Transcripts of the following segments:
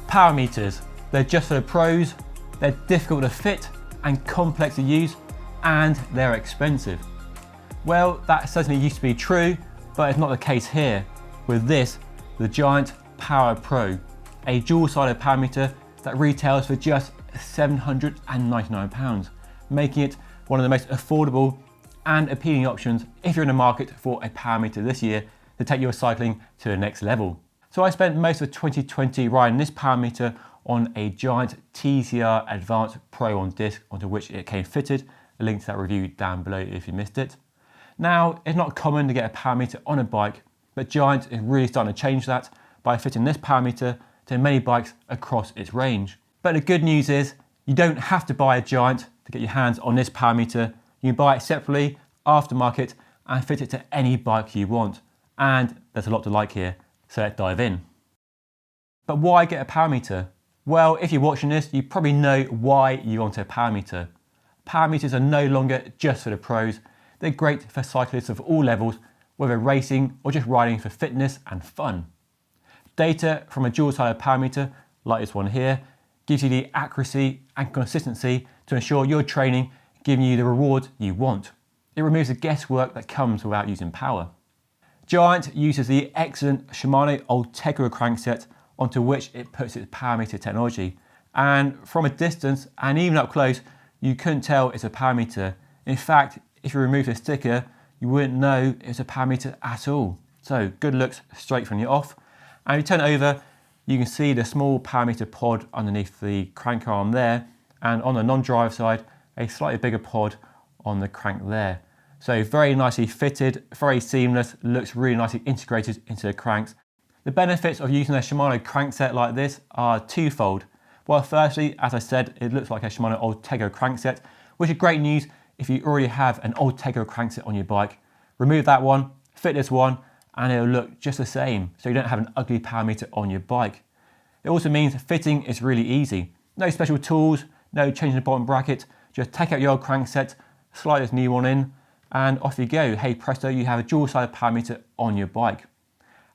Power meters, they're just for the pros, they're difficult to fit and complex to use, and they're expensive. Well, that certainly used to be true, but it's not the case here with this, the Giant Power Pro, a dual-sided power meter that retails for just £799, making it one of the most affordable and appealing options if you're in the market for a power meter this year to take your cycling to the next level. So I spent most of 2020 riding this power meter on a Giant TCR Advanced Pro on disc, onto which it came fitted. A link to that review down below if you missed it. Now, it's not common to get a power meter on a bike, but Giant is really starting to change that by fitting this power meter to many bikes across its range. But the good news is, you don't have to buy a Giant to get your hands on this power meter. You can buy it separately, aftermarket, and fit it to any bike you want. And there's a lot to like here, so let's dive in. But why get a power meter? Well, if you're watching this, you probably know why you want a power meter. Power meters are no longer just for the pros. They're great for cyclists of all levels, whether racing or just riding for fitness and fun. Data from a dual-sided power meter, like this one here, gives you the accuracy and consistency to ensure you're training, giving you the reward you want. It removes the guesswork that comes without using power. Giant uses the excellent Shimano Ultegra crankset onto which it puts its power meter technology. And from a distance and even up close, you couldn't tell it's a power meter. In fact, if you remove the sticker, you wouldn't know it's a power meter at all. So good looks straight from the off. And if you turn it over, you can see the small power meter pod underneath the crank arm there. And on the non-drive side, a slightly bigger pod on the crank there. So very nicely fitted, very seamless, looks really nicely integrated into the cranks. The benefits of using a Shimano crankset like this are twofold. Well, firstly, as I said, it looks like a Shimano Ultegra crankset, which is great news if you already have an Ultegra crankset on your bike. Remove that one, fit this one, and it'll look just the same, so you don't have an ugly power meter on your bike. It also means fitting is really easy. No special tools, no changing the bottom bracket, just take out your old crankset, slide this new one in, and off you go. Hey presto, you have a dual-sided power meter on your bike.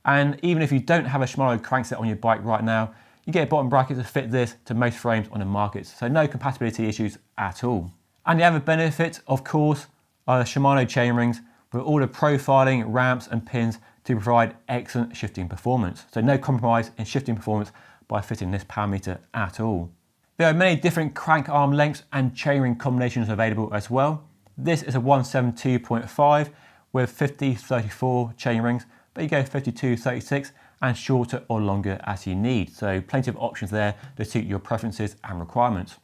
And even if you don't have a Shimano crankset on your bike right now, you get a bottom bracket to fit this to most frames on the market, so no compatibility issues at all. And the other benefit, of course, are the Shimano chainrings with all the profiling, ramps and pins to provide excellent shifting performance. So no compromise in shifting performance by fitting this power meter at all. There are many different crank arm lengths and chainring combinations available as well. This is a 172.5 with 50-34 chainrings, but you go 52-36 and shorter or longer as you need. So plenty of options there to suit your preferences and requirements.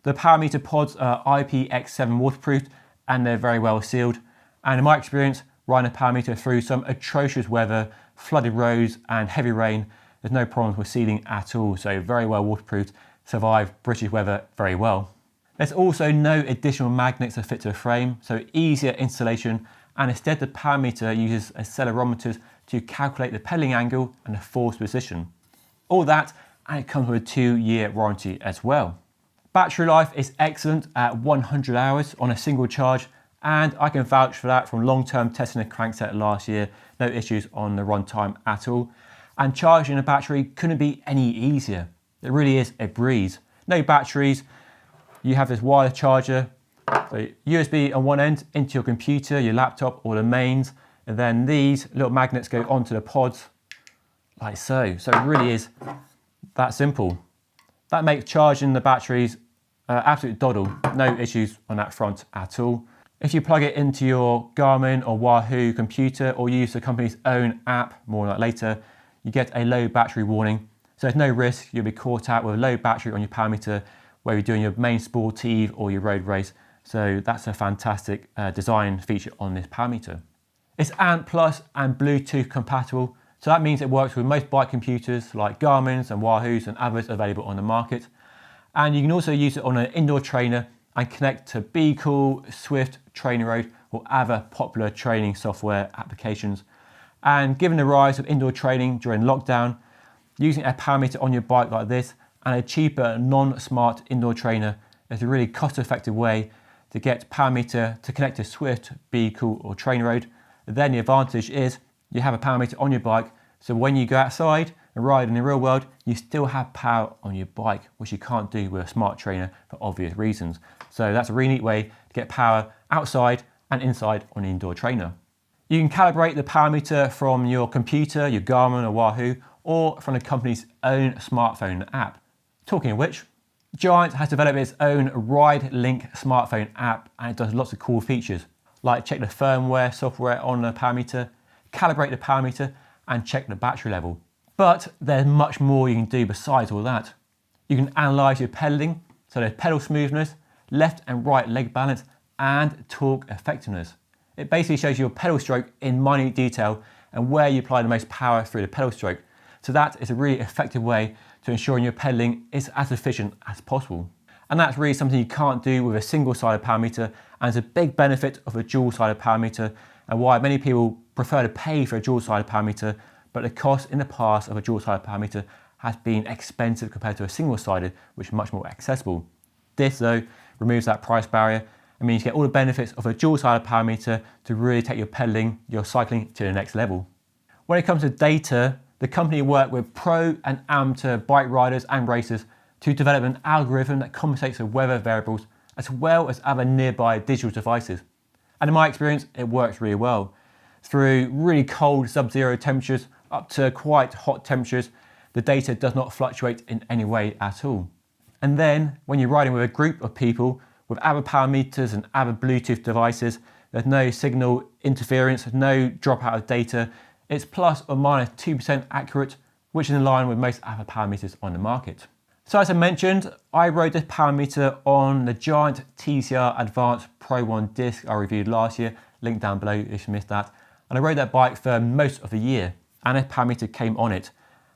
The power meter pods are IPX7 waterproofed and they're very well sealed. And in my experience, riding a power meter through some atrocious weather, flooded roads and heavy rain, there's no problems with sealing at all. So very well waterproofed, survive British weather very well. There's also no additional magnets to fit to the frame, so easier installation, and instead the power meter uses accelerometers to calculate the pedaling angle and the force position. All that, and it comes with a 2-year warranty as well. Battery life is excellent at 100 hours on a single charge, and I can vouch for that from long-term testing the crankset last year. No issues on the run time at all. And charging a battery couldn't be any easier. It really is a breeze. No batteries. You have this wireless charger, so USB on one end into your computer, your laptop or the mains, and then these little magnets go onto the pods like so. So it really is that simple. That makes charging the batteries absolute doddle. No issues on that front at all. If you plug it into your Garmin or Wahoo computer or use the company's own app, more on that later, you get a low battery warning. So there's no risk you'll be caught out with a low battery on your power meter where you're doing your main sportive or your road race. So that's a fantastic design feature on this power meter. It's ANT Plus and Bluetooth compatible. So that means it works with most bike computers like Garmin's and Wahoo's and others available on the market. And you can also use it on an indoor trainer and connect to Be Cool, Swift, Training Road or other popular training software applications. And given the rise of indoor training during lockdown, using a power meter on your bike like this and a cheaper non-smart indoor trainer is a really cost-effective way to get power meter to connect to Swift, Be Cool or Training Road. Then the advantage is you have a power meter on your bike, so when you go outside and ride in the real world, you still have power on your bike, which you can't do with a smart trainer for obvious reasons. So that's a really neat way to get power outside and inside on an indoor trainer. You can calibrate the power meter from your computer, your Garmin or Wahoo, or from the company's own smartphone app. Talking of which, Giant has developed its own Ride Link smartphone app, and it does lots of cool features, like check the firmware software on the power meter, calibrate the power meter, and check the battery level. But there's much more you can do besides all that. You can analyse your pedaling, so there's pedal smoothness, left and right leg balance, and torque effectiveness. It basically shows you your pedal stroke in minute detail and where you apply the most power through the pedal stroke. So that is a really effective way to ensuring your pedaling is as efficient as possible. And that's really something you can't do with a single-sided power meter, and it's a big benefit of a dual-sided power meter, and why many people prefer to pay for a dual-sided power meter, but the cost in the past of a dual-sided power meter has been expensive compared to a single-sided, which is much more accessible. This though removes that price barrier and means you get all the benefits of a dual-sided power meter to really take your pedaling, your cycling to the next level. When it comes to data, the company worked with pro and amateur bike riders and racers to develop an algorithm that compensates for weather variables as well as other nearby digital devices. And in my experience, it works really well. Through really cold sub-zero temperatures up to quite hot temperatures, the data does not fluctuate in any way at all. And then when you're riding with a group of people with other power meters and other Bluetooth devices, there's no signal interference, no dropout of data. It's plus or minus 2% accurate, which is in line with most other power meters on the market. So as I mentioned, I rode this power meter on the Giant TCR Advanced Pro 1 disc I reviewed last year, link down below if you missed that. And I rode that bike for most of the year, and this power meter came on it.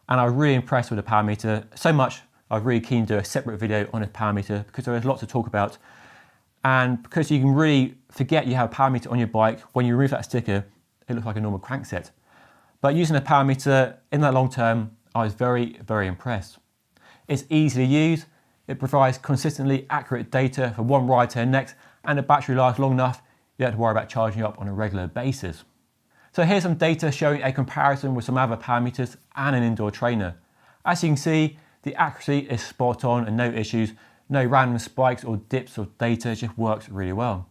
And I was really impressed with the power meter, so much I was really keen to do a separate video on this power meter because there is lots to talk about. And because you can really forget you have a power meter on your bike, when you remove that sticker, it looks like a normal crankset. But using a power meter in that long term, I was very, very impressed. It's easy to use, it provides consistently accurate data for one ride to the next, and the battery lasts long enough, you don't have to worry about charging up on a regular basis. So here's some data showing a comparison with some other power meters and an indoor trainer. As you can see, the accuracy is spot on and no issues, no random spikes or dips of data, it just works really well.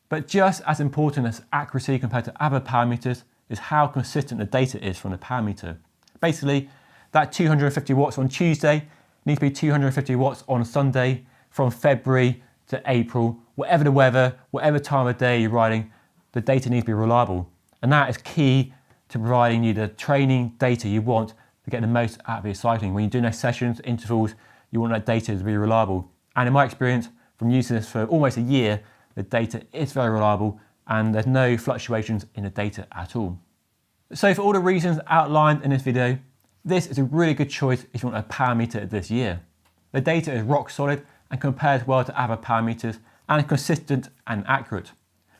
But just as important as accuracy compared to other power meters is how consistent the data is from the power meter. Basically, that 250 watts on Tuesday needs to be 250 watts on Sunday from February to April. Whatever the weather, whatever time of day you're riding, the data needs to be reliable. And that is key to providing you the training data you want to get the most out of your cycling. When you're doing those sessions, intervals, you want that data to be reliable. And in my experience, from using this for almost a year, the data is very reliable and there's no fluctuations in the data at all. So for all the reasons outlined in this video, this is a really good choice if you want a power meter this year. The data is rock solid and compares well to other power meters and is consistent and accurate.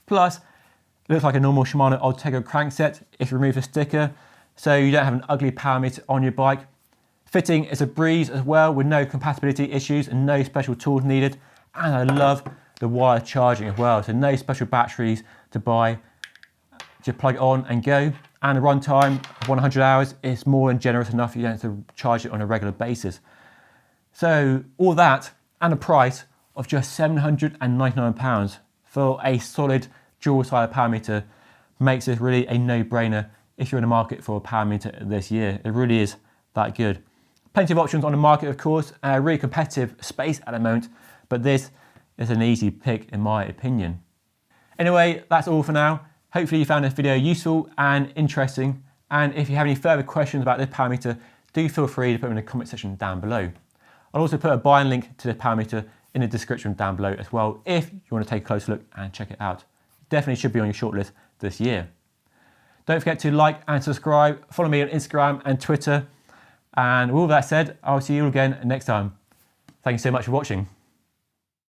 Plus, it looks like a normal Shimano Ultegra crankset if you remove the sticker, so you don't have an ugly power meter on your bike. Fitting is a breeze as well with no compatibility issues and no special tools needed. And I love the wire charging as well, so no special batteries to buy. Just plug it on and go. And the runtime of 100 hours is more than generous enough, you don't have to charge it on a regular basis. So all that and a price of just £799 for a solid dual-sided power meter makes this really a no-brainer if you're in the market for a power meter this year. It really is that good. Plenty of options on the market, of course, and a really competitive space at the moment, but this is an easy pick in my opinion. Anyway, that's all for now. Hopefully you found this video useful and interesting, and if you have any further questions about this power meter, do feel free to put them in the comment section down below. I'll also put a buying link to this power meter in the description down below as well if you want to take a closer look and check it out. Definitely should be on your shortlist this year. Don't forget to like and subscribe, follow me on Instagram and Twitter, and with all that said, I'll see you all again next time. Thank you so much for watching.